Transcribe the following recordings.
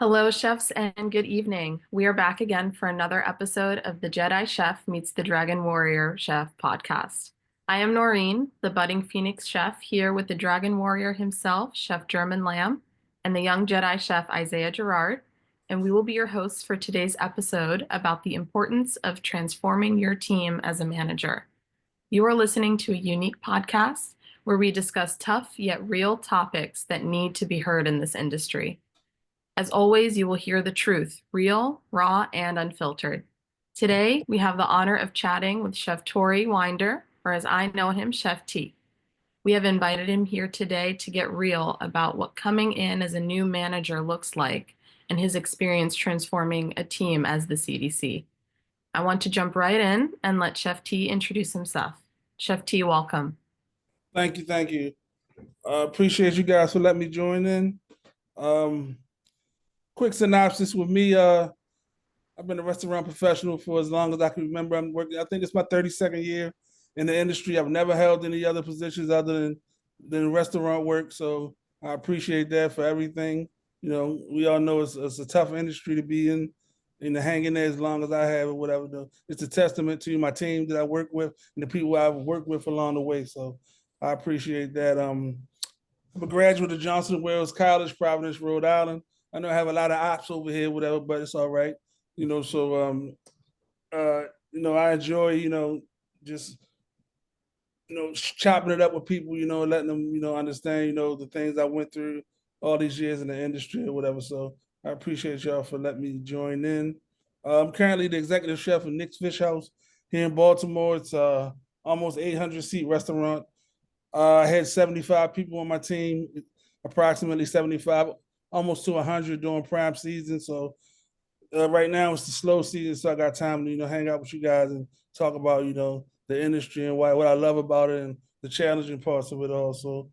Hello, chefs, and good evening. We are back again for another episode of the Jedi Chef Meets the Dragon Warrior Chef podcast. I am Noreen, the budding Phoenix chef, here with the Dragon Warrior himself, Chef German Lam, and the young Jedi chef Isaiah Gerrard, and we will be your hosts for today's episode about the importance of transforming your team as a manager. You are listening to a unique podcast where we discuss tough yet real topics that need to be heard in this industry. As always, you will hear the truth, real, raw, and unfiltered. Today, we have the honor of chatting with Chef Torrey Winder, or as I know him, Chef T. We have invited him here today to get real about what coming in as a new manager looks like and his experience transforming a team as the CDC. I want to jump right in and let Chef T introduce himself. Chef T, welcome. Thank you, thank you. Appreciate you guys for letting me join in. Quick synopsis with me. I've been a restaurant professional for as long as I can remember. I'm working. I think it's my 32nd year in the industry. I've never held any other positions other than restaurant work. So I appreciate that for everything. You know, we all know it's a tough industry to be in, and to hang in there as long as I have or whatever. It's a testament to my team that I work with and the people I've worked with along the way. So I appreciate that. I'm a graduate of Johnson Wales College, Providence, Rhode Island. I know I have a lot of ops over here, whatever, but it's all right. You know, so I enjoy, just chopping it up with people, letting them, understand, the things I went through all these years in the industry or whatever. So I appreciate y'all for letting me join in. I'm currently the executive chef of Nick's Fish House here in Baltimore. It's almost 800 seat restaurant. I had 75 people on my team, approximately 75, almost to 100 during prime season. So right now it's the slow season, so I got time to hang out with you guys and talk about the industry and what I love about it and the challenging parts of it all. So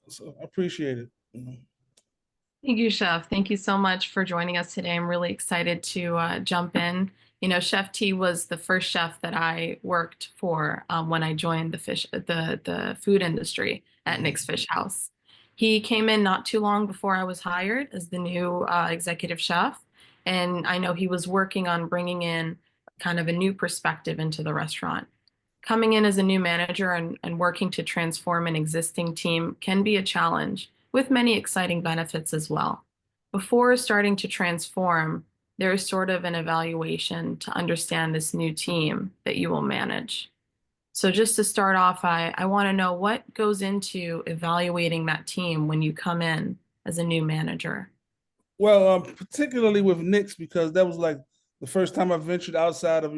so I appreciate it. Thank you, Chef. Thank you so much for joining us today. I'm really excited to jump in. Chef T was the first chef that I worked for when I joined the food industry at Nick's Fish House. He came in not too long before I was hired as the new executive chef, and I know he was working on bringing in kind of a new perspective into the restaurant. Coming in as a new manager and working to transform an existing team can be a challenge, with many exciting benefits as well. Before starting to transform, there is sort of an evaluation to understand this new team that you will manage. So just to start off, I want to know what goes into evaluating that team when you come in as a new manager. Well, particularly with Nick's, because that was like the first time I ventured outside of,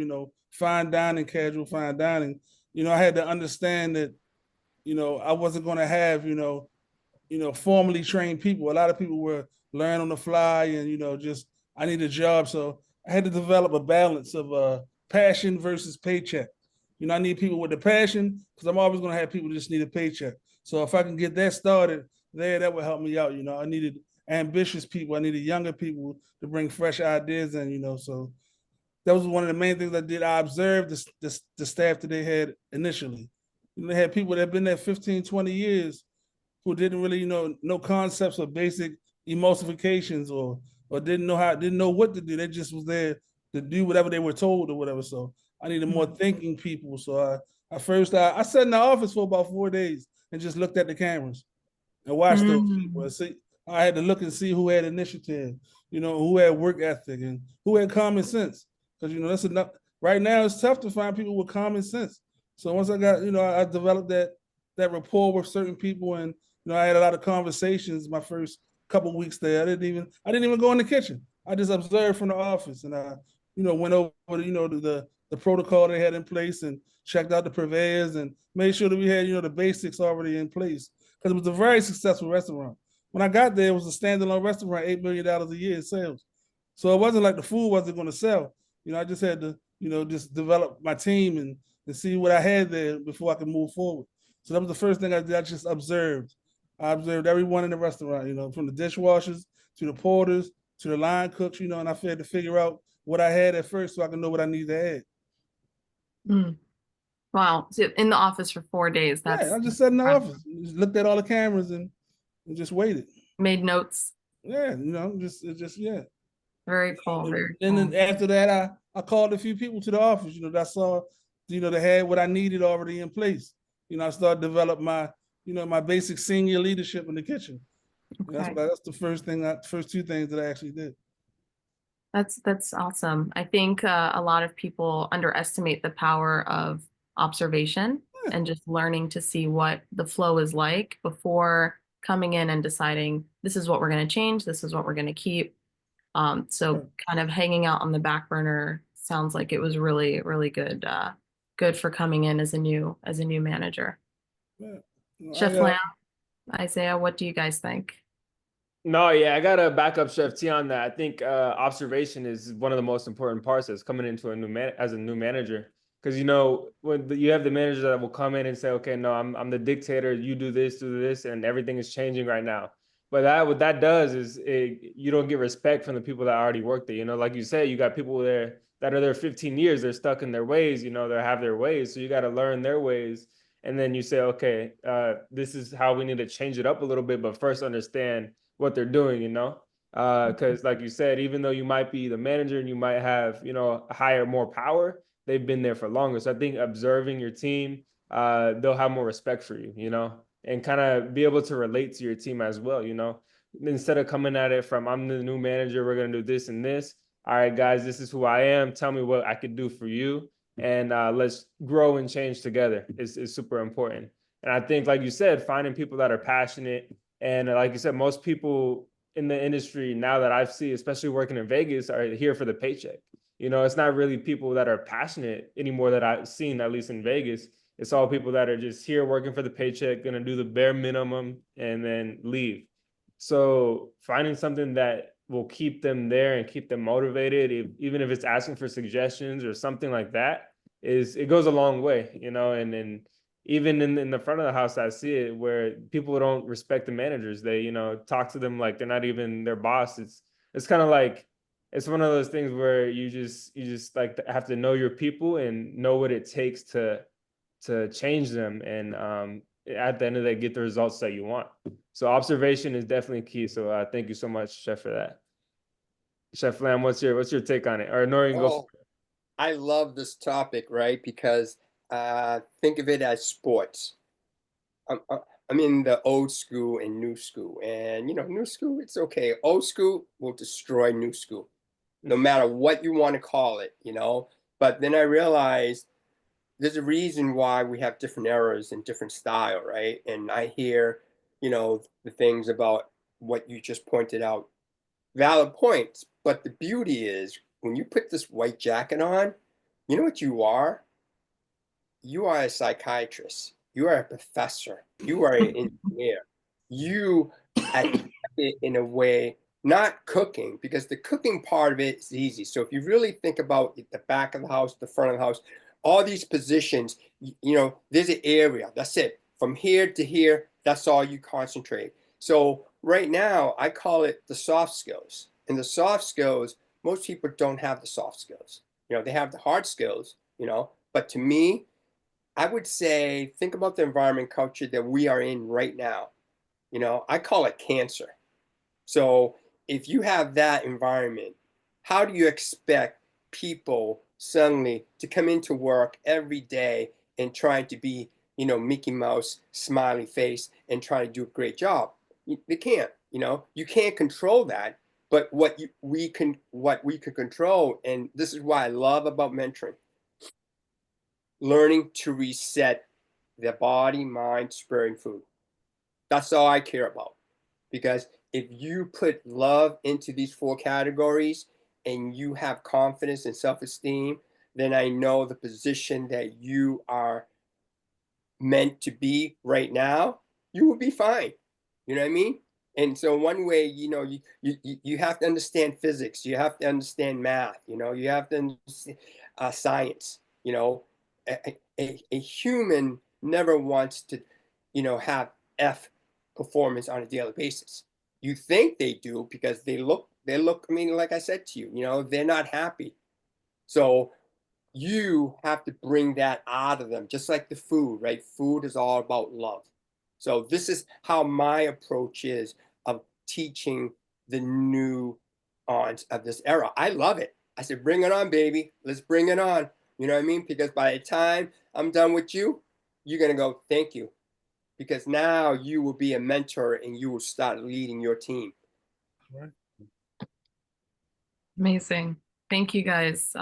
fine dining, casual fine dining. I had to understand that, I wasn't going to have, formally trained people. A lot of people were learning on the fly and, just I need a job. So I had to develop a balance of passion versus paycheck. I need people with the passion because I'm always going to have people who just need a paycheck. So if I can get that started there, that would help me out. I needed ambitious people. I needed younger people to bring fresh ideas in, so that was one of the main things I did. I observed the staff that they had initially. They had people that had been there 15, 20 years who didn't really, know concepts of basic emulsifications or didn't know what to do. They just was there to do whatever they were told or whatever. So I needed more thinking people. So I sat in the office for about 4 days and just looked at the cameras and watched those people. And see, I had to look and see who had initiative, who had work ethic and who had common sense. Because that's enough. Right now, it's tough to find people with common sense. So once I got, I developed that rapport with certain people, and I had a lot of conversations my first couple of weeks there. I didn't even go in the kitchen. I just observed from the office, and I, went over, the protocol they had in place and checked out the purveyors and made sure that we had, the basics already in place. Because it was a very successful restaurant. When I got there, it was a standalone restaurant, $8 million a year in sales. So it wasn't like the food wasn't going to sell. I just had to, just develop my team and see what I had there before I could move forward. So that was the first thing I did. I just observed. I observed everyone in the restaurant, from the dishwashers to the porters to the line cooks, and I had to figure out what I had at first so I can know what I need to add. Wow. So in the office for 4 days. I just sat in the office, just looked at all the cameras and just waited. Made notes. Yeah, yeah. Very cool. Very And cool. then after that, I called a few people to the office. That I saw, they had what I needed already in place. I started to develop my, my basic senior leadership in the kitchen. Okay. That's the first two things that I actually did. That's awesome. I think a lot of people underestimate the power of observation Yeah, and just learning to see what the flow is like before coming in and deciding this is what we're going to change, this is what we're going to keep. So yeah, kind of hanging out on the back burner sounds like it was really, really good, good for coming in as a new manager. yeah. Chef Lam, Isaiah, what do you guys think? No, yeah, I got a backup Chef T on that. I think observation is one of the most important parts as coming into a new man as a new manager. Because when you have the managers that will come in and say, "Okay, no, I'm the dictator. You do this, and everything is changing right now." But what that does is you don't get respect from the people that already work there. Like you said, you got people there that are there 15 years. They're stuck in their ways. They have their ways. So you got to learn their ways. And then you say, "Okay, this is how we need to change it up a little bit." But first, understand what they're doing, because like you said, even though you might be the manager and you might have, higher, more power, they've been there for longer. So I think observing your team, they'll have more respect for you, and kind of be able to relate to your team as well, instead of coming at it from, I'm the new manager, we're going to do this and this. All right, guys, this is who I am. Tell me what I could do for you. And let's grow and change together is super important. And I think, like you said, finding people that are passionate, and like you said, most people in the industry now that I've seen, especially working in Vegas, are here for the paycheck. It's not really people that are passionate anymore that I've seen, at least in Vegas. It's all people that are just here working for the paycheck, going to do the bare minimum and then leave. So finding something that will keep them there and keep them motivated, even if it's asking for suggestions or something like that, it goes a long way, and then even in the front of the house, I see it where people don't respect the managers. They, talk to them like they're not even their boss. It's kind of like, it's one of those things where you just like have to know your people and know what it takes to change them. And at the end of the day, get the results that you want. So observation is definitely key. So thank you so much, Chef, for that. Chef Lamb, what's your take on it? Or Noreen, go for Oh, I love this topic, right? Because think of it as sports. I'm, uh, I'm in the old school and new school, and new school, it's okay. Old school will destroy new school, no it. matter what you want to call it. But then I realized there's a reason why we have different eras and different style, right? And I hear, the things about what you just pointed out, valid points. But the beauty is when you put this white jacket on, you know what you are? You are a psychiatrist. You are a professor. You are an engineer. You attack it in a way, not cooking, because the cooking part of it is easy. So if you really think about the back of the house, the front of the house, all these positions, there's an area. That's it. From here to here, that's all you concentrate. So right now, I call it the soft skills. And the soft skills, most people don't have the soft skills. They have the hard skills, but to me, I would say think about the environment culture that we are in right now. I call it cancer. So if you have that environment, how do you expect people suddenly to come into work every day and trying to be, Mickey Mouse, smiley face, and try to do a great job? They can't. You can't control that. But what we can control, and this is what I love about mentoring, learning to reset the body, mind, spirit, and food. That's all I care about. Because if you put love into these four categories and you have confidence and self esteem, then I know the position that you are meant to be right now, you will be fine. You know what I mean? And so one way, you have to understand physics, you have to understand math, you have to understand science. A human never wants to, have F performance on a daily basis. You think they do because they look. I mean, like I said to you, they're not happy. So you have to bring that out of them, just like the food, right? Food is all about love. So this is how my approach is of teaching the nuance of this era. I love it. I said, bring it on, baby. Let's bring it on. You know what I mean? Because by the time I'm done with you, you're going to go, thank you. Because now you will be a mentor and you will start leading your team. Right. Amazing. Thank you guys.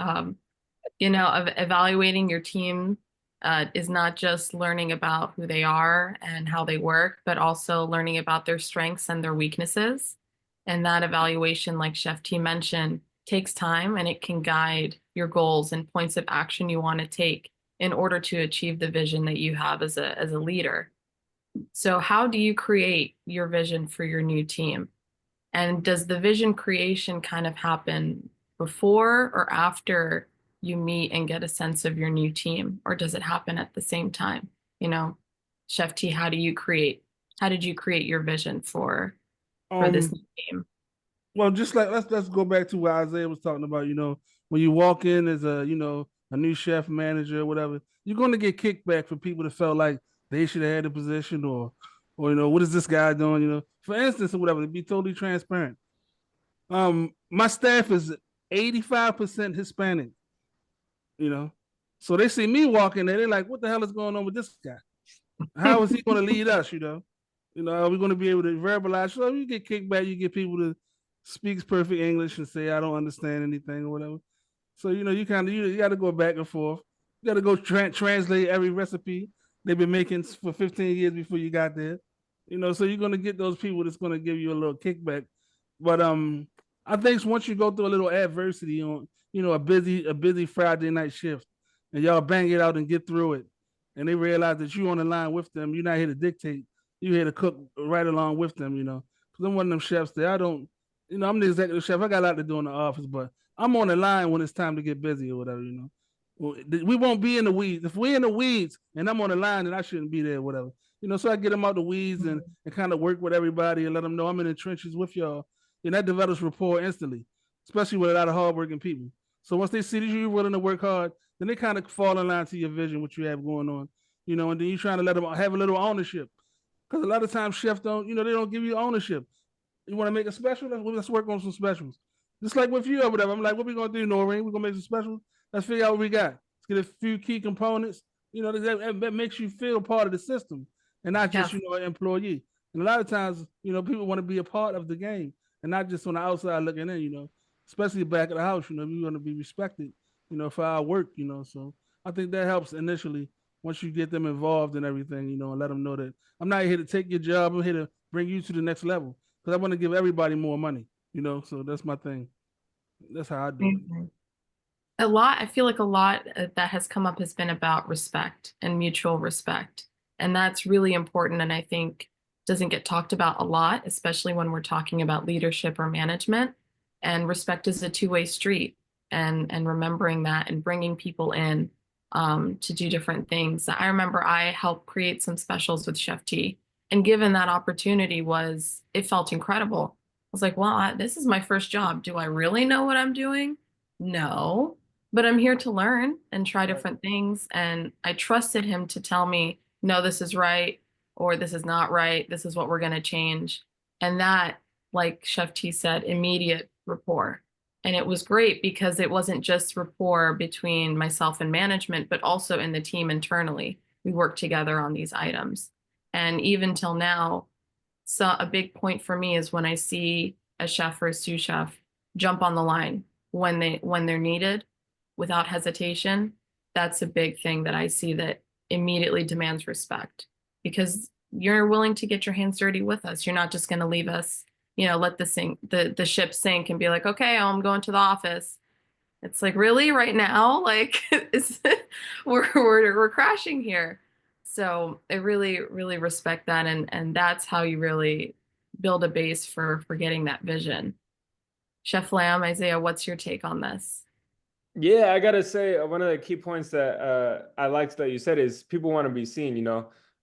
Evaluating your team is not just learning about who they are and how they work, but also learning about their strengths and their weaknesses. And that evaluation, like Chef T mentioned, takes time, and it can guide your goals and points of action you want to take in order to achieve the vision that you have as a leader. So how do you create your vision for your new team? And does the vision creation kind of happen before or after you meet and get a sense of your new team, or does it happen at the same time? Chef T, how did you create your vision for this new team? Well, just like let's go back to what Isaiah was talking about. When you walk in as a new chef, manager, whatever, you're going to get kickback for people that felt like they should have had the position, or what is this guy doing? For instance, or whatever. To be totally transparent, my staff is 85% Hispanic. So they see me walking there, they're like, "What the hell is going on with this guy? How is he going to lead us?" Are we going to be able to verbalize? So you get kickback, you get people to speaks perfect English and say, "I don't understand anything," or whatever. So you got to go back and forth. You got to go translate every recipe they've been making for 15 years before you got there. So you're gonna get those people that's gonna give you a little kickback. But I think once you go through a little adversity on a busy Friday night shift, and y'all bang it out and get through it, and they realize that you're on the line with them, you're not here to dictate, you're here to cook right along with them. Because I'm one of them chefs that I don't. I'm the executive chef. I got a lot to do in the office, but I'm on the line when it's time to get busy or whatever. We won't be in the weeds. If we're in the weeds and I'm on the line, then I shouldn't be there, whatever. So I get them out the weeds and kind of work with everybody and let them know I'm in the trenches with y'all. And that develops rapport instantly, especially with a lot of hardworking people. So once they see that you're willing to work hard, then they kind of fall in line to your vision, what you have going on. And then you're trying to let them have a little ownership. Because a lot of times chefs don't, they don't give you ownership. You want to make a special? Let's work on some specials. Just like with you or whatever. I'm like, what we going to do, Noreen? We're going to make some specials. Let's figure out what we got. Let's get a few key components. That makes you feel part of the system and not just, an employee. And a lot of times, people want to be a part of the game and not just on the outside looking in, especially back at the house, we want to be respected, for our work, So I think that helps initially once you get them involved in everything, and let them know that I'm not here to take your job. I'm here to bring you to the next level because I want to give everybody more money, So that's my thing. That's how I do it. I feel like a lot that has come up has been about respect and mutual respect. And that's really important. And I think doesn't get talked about a lot, especially when we're talking about leadership or management. And respect is a two-way street, and remembering that and bringing people in to do different things. I remember I helped create some specials with Chef T, and given that opportunity it felt incredible. I was like, well, this is my first job. Do I really know what I'm doing? No, but I'm here to learn and try different things. And I trusted him to tell me, no, this is right, or this is not right. This is what we're going to change. And that, like Chef T said, immediate rapport. And it was great because it wasn't just rapport between myself and management, but also in the team internally. We worked together on these items. And even till now, so a big point for me is when I see a chef or a sous chef jump on the line when they're needed without hesitation. That's a big thing that I see that immediately demands respect, because you're willing to get your hands dirty with us. You're not just going to leave us, let the ship sink and be like, okay, I'm going to the office. It's like, really, right now? Like, we're crashing here. So I really, really respect that. And that's how you really build a base for getting that vision. Chef Lam, Isaiah, what's your take on this? Yeah, I gotta say, one of the key points that I liked that you said is people want to be seen.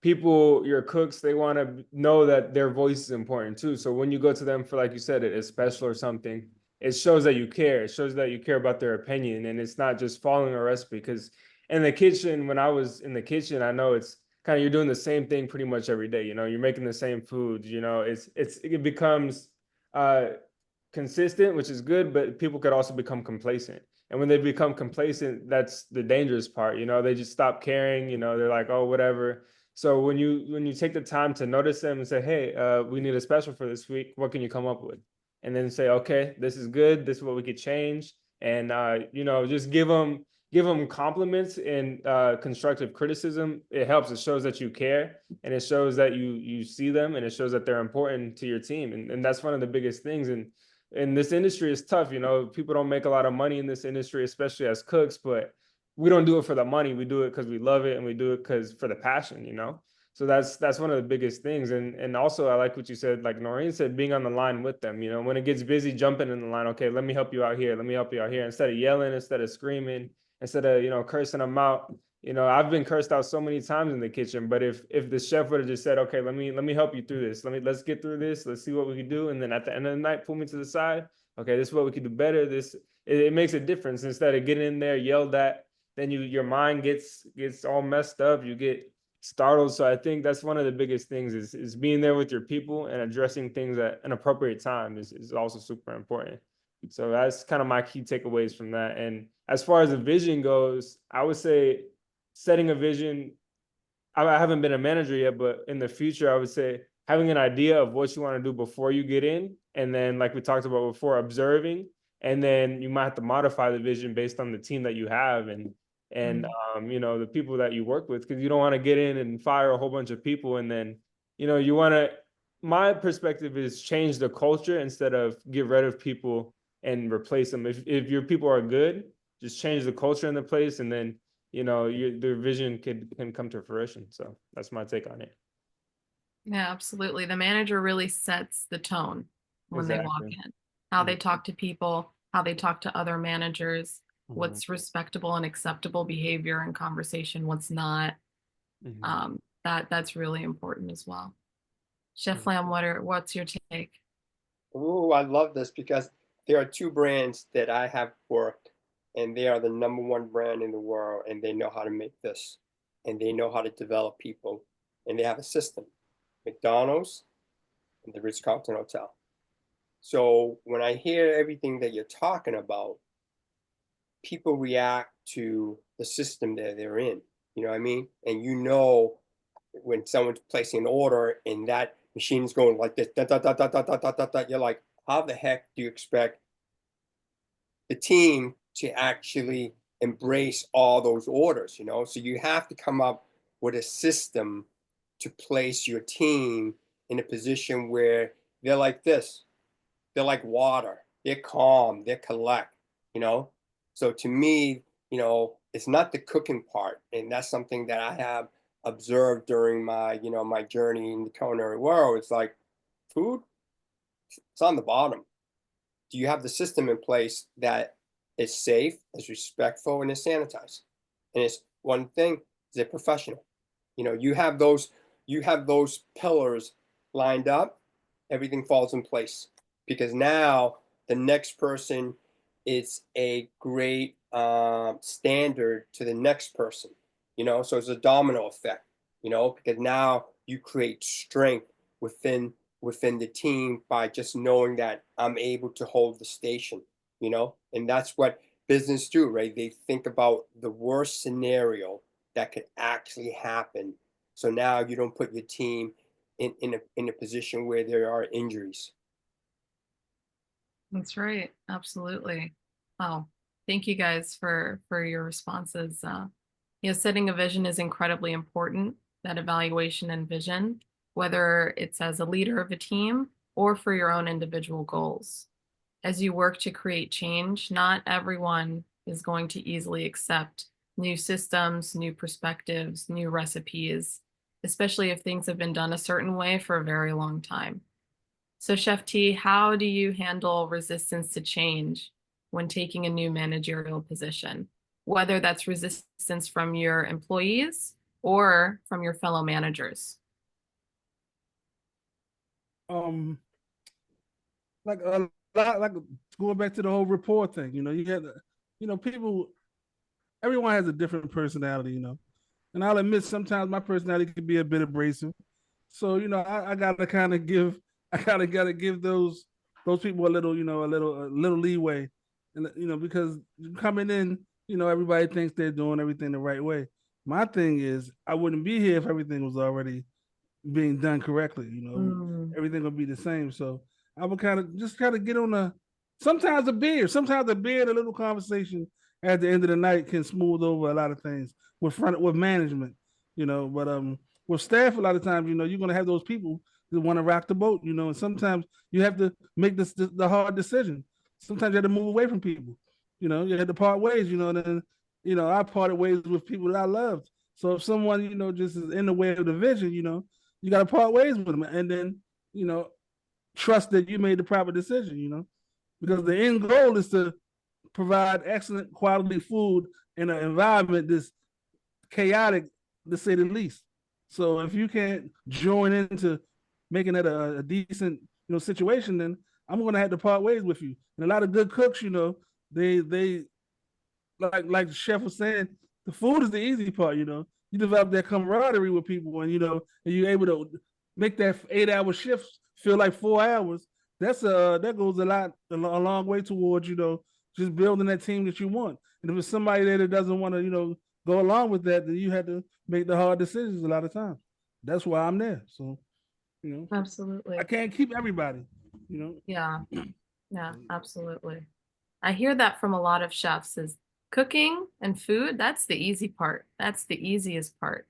People, your cooks, they want to know that their voice is important too. So when you go to them for, like you said, a special or something, it shows that you care. It shows that you care about their opinion, and it's not just following a recipe. Because in the kitchen, when I was in the kitchen, I know it's kind of, you're doing the same thing pretty much every day. You're making the same food. It becomes consistent, which is good, but people could also become complacent. And when they become complacent, that's the dangerous part. You know, they just stop caring. You know, they're like, oh, whatever. So when you take the time to notice them and say, hey, we need a special for this week, what can you come up with? And then say, okay, this is good. This is what we could change. And you know, just give them compliments and constructive criticism. It helps. It shows that you care, and it shows that you see them, and it shows that they're important to your team. And that's one of the biggest things. And this industry is tough. You know, people don't make a lot of money in this industry, especially as cooks, but we don't do it for the money. We do it because we love it, and we do it because for the passion, you know? So that's one of the biggest things. And also I like what you said, like Noreen said, being on the line with them, you know, when it gets busy, jumping in the line, okay, let me help you out here. Let me help you out here. Instead of yelling, instead of screaming, instead of, you know, cursing them out. You know, I've been cursed out so many times in the kitchen, but if the chef would have just said, okay, let me help you through this. Let's get through this. Let's see what we can do. And then at the end of the night, pull me to the side. Okay, this is what we could do better. It makes a difference. Instead of getting in there, yelled at, then your mind gets all messed up. You get startled. So I think that's one of the biggest things is being there with your people and addressing things at an appropriate time is also super important. So that's kind of my key takeaways from that. And as far as the vision goes, I would say setting a vision. I haven't been a manager yet, but in the future, I would say having an idea of what you want to do before you get in. And then, like we talked about before, observing. And then you might have to modify the vision based on the team that you have and you know, the people that you work with, because you don't want to get in and fire a whole bunch of people. And then, you know, you want to, my perspective is change the culture instead of get rid of people and replace them. If your people are good, just change the culture in the place, and then, you know, their vision can come to fruition. So that's my take on it. Yeah, absolutely. The manager really sets the tone when they walk in, how they talk to people, how they talk to other managers, what's respectable and acceptable behavior and conversation, what's not. That's really important as well. Chef Lam, what's your take? Oh, I love this because there are two brands that I have worked, and they are the #1 brand in the world, and they know how to make this, and they know how to develop people, and they have a system. McDonald's and the Ritz-Carlton Hotel. So when I hear everything that you're talking about, people react to the system that they're in. You know what I mean? And you know when someone's placing an order and that machine's going like this, da, da, da, da, da, da, da, da, da, you're like, how the heck do you expect the team to actually embrace all those orders, you know? So you have to come up with a system to place your team in a position where they're like this. They're like water. They're calm. They're collect, you know? So to me, you know, it's not the cooking part. And that's something that I have observed during my, you know, my journey in the culinary world. It's like food, it's on the bottom. Do you have the system in place that is safe, is respectful, and is sanitized? And it's one thing, is it professional? You know, you have those pillars lined up, everything falls in place, because now the next person is a great standard to the next person, you know? So it's a domino effect, you know, because now you create strength within the team by just knowing that I'm able to hold the station, you know? And that's what business do, right? They think about the worst scenario that could actually happen. So now you don't put your team in a position where there are injuries. That's right. Absolutely. Wow. Thank you guys for your responses. You know, setting a vision is incredibly important, that evaluation and vision, whether it's as a leader of a team or for your own individual goals. As you work to create change, not everyone is going to easily accept new systems, new perspectives, new recipes, especially if things have been done a certain way for a very long time. So Chef T, how do you handle resistance to change when taking a new managerial position, whether that's resistance from your employees or from your fellow managers? Like a lot, like going back to the whole rapport thing, you know, you got, you know, people, everyone has a different personality, you know, and I'll admit sometimes my personality can be a bit abrasive. So, you know, I gotta kind of give, I gotta give those those people a little, a little leeway, and because coming in, everybody thinks they're doing everything the right way. My thing is, I wouldn't be here if everything was already being done correctly. Everything would be the same. So I would kind of get on sometimes a beer, a little conversation at the end of the night can smooth over a lot of things with management, but with staff, a lot of times, you're going to have those people that want to rock the boat, and sometimes you have to make the hard decision. Sometimes you have to move away from people, you have to part ways, and then, I parted ways with people that I loved. So if someone, just is in the way of the vision, you got to part ways with them, and then, trust that you made the proper decision, because the end goal is to provide excellent quality food in an environment that's chaotic, to say the least. So if you can't join into making that a decent, situation, then I'm going to have to part ways with you. And a lot of good cooks, they like the chef was saying, the food is the easy part. You develop that camaraderie with people, and and you're able to make that 8-hour shift feel like 4 hours. That goes a long way towards just building that team that you want. And if it's somebody there that doesn't want to go along with that, then you have to make the hard decisions a lot of times. That's why I'm there. So Absolutely. I can't keep everybody. Yeah, absolutely. I hear that from a lot of chefs is cooking and food, that's the easy part. That's the easiest part.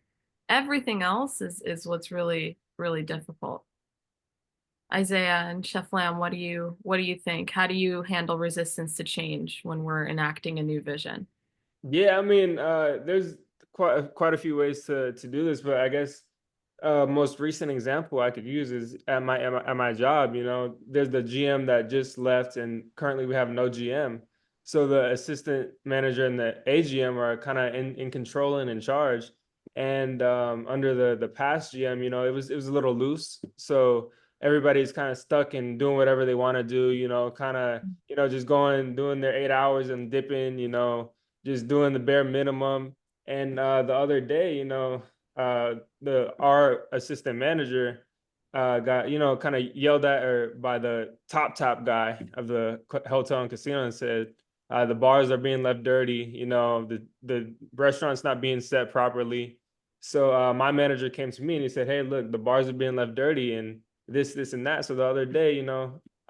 Everything else is what's really, really difficult. Isaiah and Chef Lam, what do you think? How do you handle resistance to change when we're enacting a new vision? Yeah, I mean, there's quite a few ways to do this, but I guess most recent example I could use is at my job. There's the GM that just left, and currently we have no GM. So the assistant manager and the AGM are kind of in control and in charge. And under the past GM, it was a little loose. So everybody's kind of stuck and doing whatever they want to do. Kind of just doing their 8 hours and dipping. Just doing the bare minimum. And the other day, our assistant manager got kind of yelled at by the top guy of the hotel and casino and said the bars are being left dirty, the restaurant's not being set properly. So my manager came to me and he said, hey, look, the bars are being left dirty and this and that. So the other day,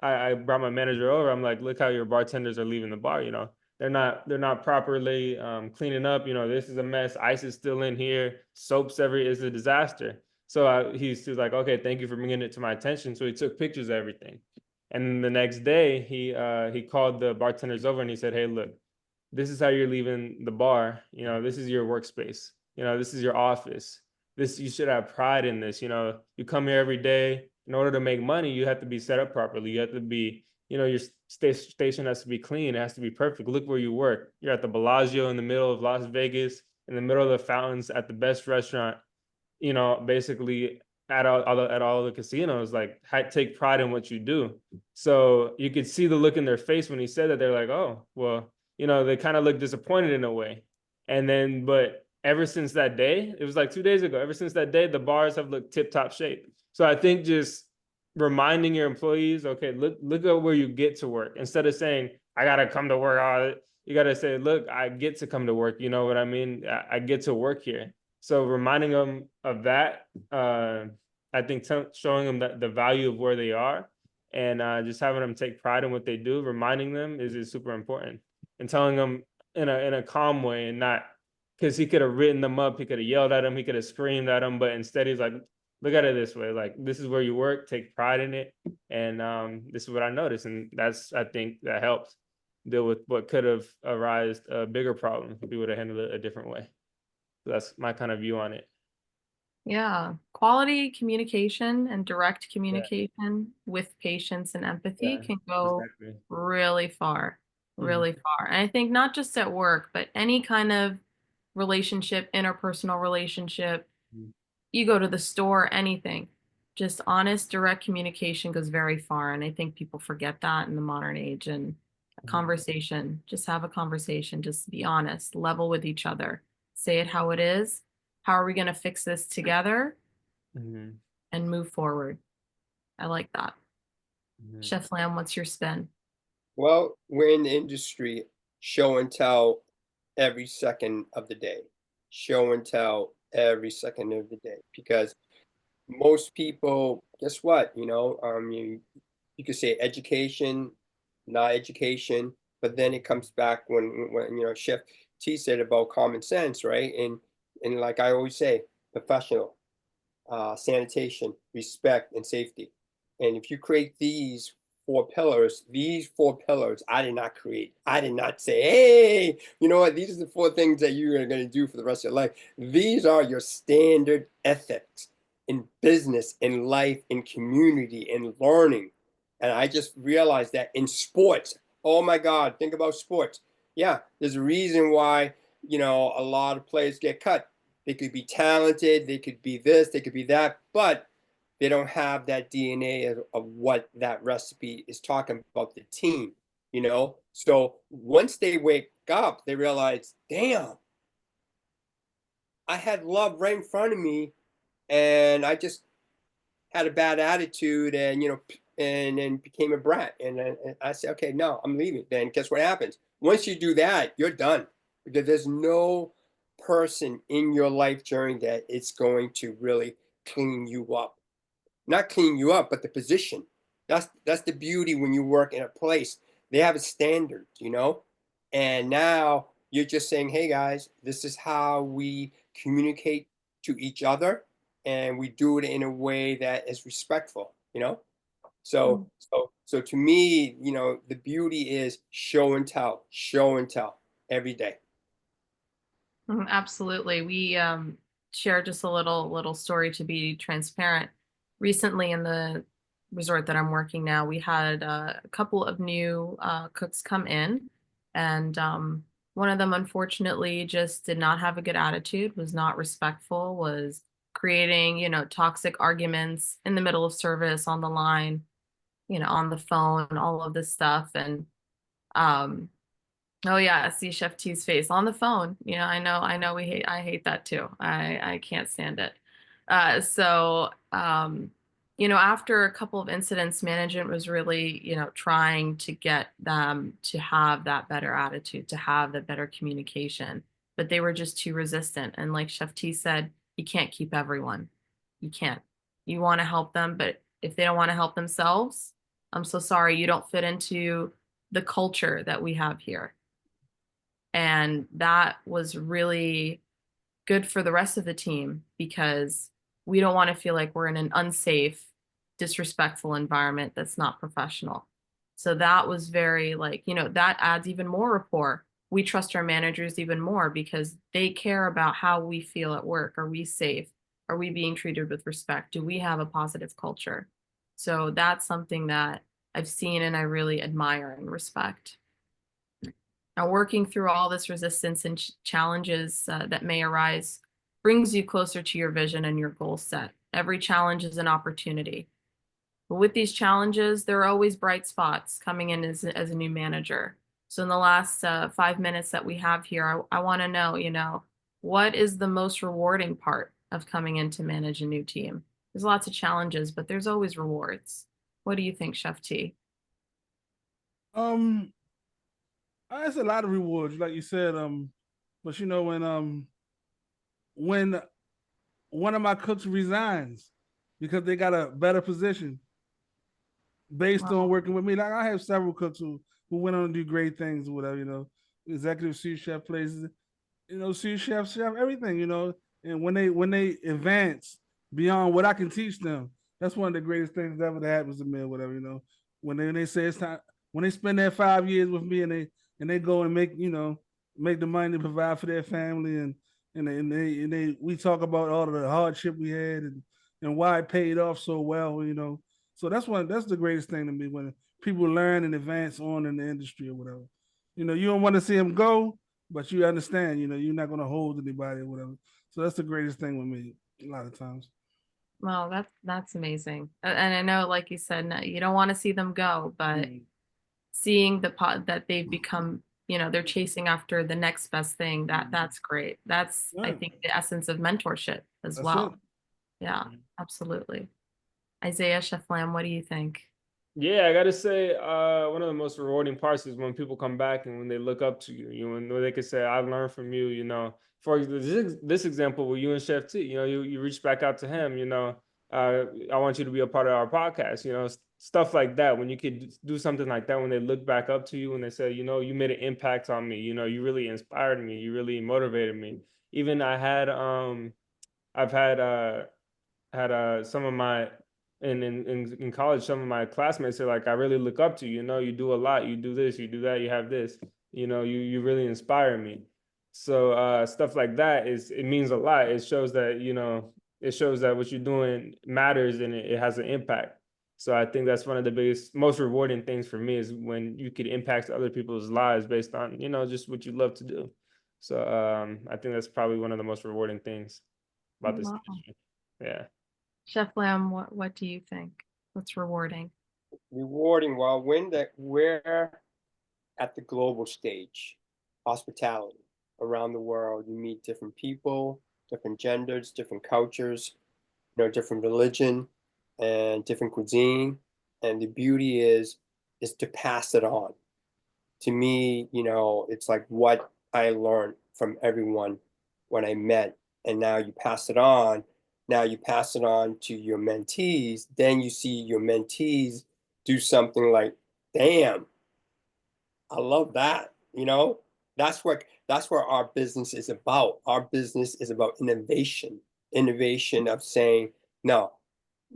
I brought my manager over. I'm like, look how your bartenders are leaving the bar. They're not properly cleaning up. This is a mess. Ice is still in here. Soaps is a disaster. So he was like, okay, thank you for bringing it to my attention. So he took pictures of everything. And the next day he called the bartenders over and he said, hey, look, this is how you're leaving the bar. This is your workspace. This is your office. You should have pride in this. You come here every day. In order to make money, you have to be set up properly. You have to be, your station has to be clean. It has to be perfect. Look where you work. You're at the Bellagio in the middle of Las Vegas, in the middle of the fountains, at the best restaurant, basically at all the casinos. Like, take pride in what you do. So you could see the look in their face when he said that. They're like, oh, well, they kind of look disappointed in a way. And then, but ever since that day, it was like 2 days ago, ever since that day, the bars have looked tip-top shape. So I think just reminding your employees, okay, look at where you get to work. Instead of saying, I got to come to work, you got to say, look, I get to come to work. You know what I mean? I get to work here. So reminding them of that, I think showing them that the value of where they are and just having them take pride in what they do, reminding them is super important. And telling them in a calm way, and not, because he could have written them up, he could have yelled at them, he could have screamed at them, but instead he's like, look at it this way, like, this is where you work, take pride in it. And this is what I noticed. And I think that helped deal with what could have arisen a bigger problem if we would have handled it a different way. So that's my kind of view on it. Yeah, quality communication and direct communication with patience and empathy can go really far, really far. And I think not just at work, but any kind of relationship, interpersonal relationship, you go to the store, anything, just honest, direct communication goes very far. And I think people forget that in the modern age. And a conversation, just have a conversation, just be honest, level with each other, say it how it is. How are we going to fix this together and move forward? I like that. Chef Lam, what's your spin? Well, we're in the industry, show and tell every second of the day. Show and tell every second of the day. Because most people, guess what? You could say education, not education, but then it comes back when Chef T said about common sense, right? And like I always say, professional, sanitation, respect, and safety. And if you create these four pillars, I did not create. I did not say, hey, you know what? These are the four things that you are going to do for the rest of your life. These are your standard ethics in business, in life, in community, in learning. And I just realized that in sports, oh my God, think about sports. Yeah, there's a reason why, a lot of players get cut. They could be talented, they could be this, they could be that, but they don't have that DNA of what that recipe is talking about the team, So once they wake up, they realize, damn, I had love right in front of me, and I just had a bad attitude, and and then became a brat. And I said, okay, no, I'm leaving. Then guess what happens? Once you do that, you're done, because there's no person in your life journey that it's going to really clean you up. Not clean you up, but the position. That's the beauty when you work in a place. They have a standard, and now you're just saying, hey guys, this is how we communicate to each other, and we do it in a way that is respectful. So to me, the beauty is show and tell every day. Absolutely. We share just a little story to be transparent. Recently, in the resort that I'm working now, we had a couple of new cooks come in, and one of them, unfortunately, just did not have a good attitude, was not respectful, was creating, toxic arguments in the middle of service, on the line, on the phone, all of this stuff. And um, oh yeah, I see Chef T's face on the phone. I know I hate that too. I can't stand it. After a couple of incidents, management was really, trying to get them to have that better attitude, to have the better communication, but they were just too resistant. And like Chef T said, you can't keep everyone. You can't. You want to help them, but if they don't want to help themselves, I'm so sorry, you don't fit into the culture that we have here. And that was really good for the rest of the team, because we don't want to feel like we're in an unsafe, disrespectful environment that's not professional. So that was very that adds even more rapport. We trust our managers even more because they care about how we feel at work. Are we safe? Are we being treated with respect? Do we have a positive culture? So that's something that I've seen and I really admire and respect. Now, working through all this resistance and challenges that may arise brings you closer to your vision and your goal set. Every challenge is an opportunity. But with these challenges, there are always bright spots coming in as a new manager. So in the last 5 minutes that we have here, I want to know, what is the most rewarding part of coming in to manage a new team? There's lots of challenges, but there's always rewards. What do you think, Chef T? It's a lot of rewards, like you said. But when one of my cooks resigns because they got a better position based on working with me, like I have several cooks who went on to do great things or whatever, executive sous chef places, sous chef, everything, and when they advance beyond what I can teach them, that's one of the greatest things that ever happens to me or whatever, when they say it's time, when they spend their 5 years with me and they go and make the money to provide for their family, and we talk about all of the hardship we had and why it paid off so well, so that's the greatest thing to me, when people learn and advance on in the industry or whatever. You don't want to see them go, but you understand, you're not going to hold anybody or whatever. So that's the greatest thing with me a lot of times. Well, that's amazing. And I know, like you said, no, you don't want to see them go, but seeing that they've become, they're chasing after the next best thing, that's great. That's, I think, the essence of mentorship as That's well. it. Yeah, absolutely. Isaiah, Chef Lam, what do you think? Yeah, I gotta say, one of the most rewarding parts is when people come back and when they look up to you. You know, when they can say, "I learned from you." You know, for this example with you and Chef T, you know, you reach back out to him. You know, I want you to be a part of our podcast. You know, stuff like that. When you could do something like that, when they look back up to you and they say, you know, you made an impact on me. You know, you really inspired me. You really motivated me. Even I've had some of my in college, some of my classmates are like, I really look up to you. You know, you do a lot. You do this. You do that. You have this. You know, you really inspire me. So stuff like that it means a lot. It shows that, you know, it shows that what you're doing matters and it has an impact. So I think that's one of the biggest, most rewarding things for me is when you could impact other people's lives based on, you know, just what you love to do. So I think that's probably one of the most rewarding things about this Wow. industry. Yeah. Chef Lam, what do you think? What's rewarding? Rewarding. Well, when that we're at the global stage, hospitality around the world, you meet different people, different genders, different cultures, you know, different religion and different cuisine. And the beauty is to pass it on. To me, you know, it's like what I learned from everyone when I met, and now you pass it on. Now you pass it on to your mentees. Then you see your mentees do something like, damn, I love that. You know, that's where our business is about. Our business is about innovation, innovation of saying, no,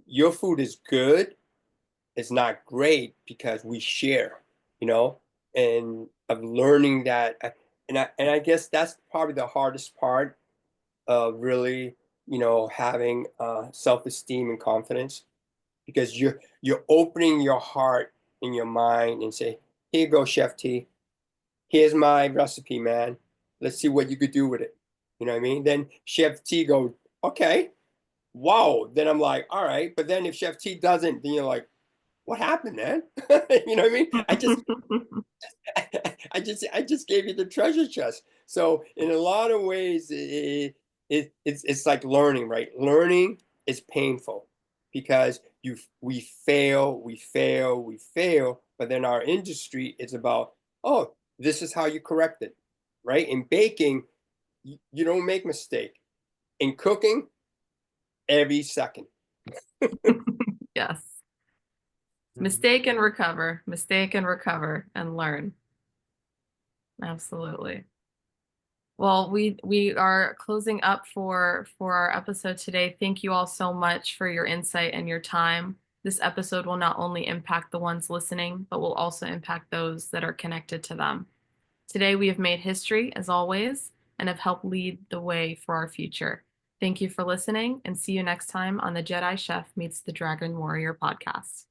your food is good. It's not great because we share, you know, and of learning that. And I guess that's probably the hardest part of really, you know, having self-esteem and confidence because you're opening your heart and your mind and say, here you go, Chef T. Here's my recipe, man. Let's see what you could do with it. You know what I mean? Then Chef T goes, okay, wow. Then I'm like, all right. But then if Chef T doesn't, then you're like, what happened, man? You know what I mean? I just gave you the treasure chest. So in a lot of ways, it's like learning, right? Learning is painful because we fail, we fail, we fail. But then our industry is about, oh, this is how you correct it, right? In baking, you don't make mistake. In cooking, every second. Yes. Mistake and recover, and learn. Absolutely. Well, we are closing up for our episode today. Thank you all so much for your insight and your time. This episode will not only impact the ones listening, but will also impact those that are connected to them. Today, we have made history, as always, and have helped lead the way for our future. Thank you for listening, and see you next time on the Jedi Chef Meets the Dragon Warrior podcast.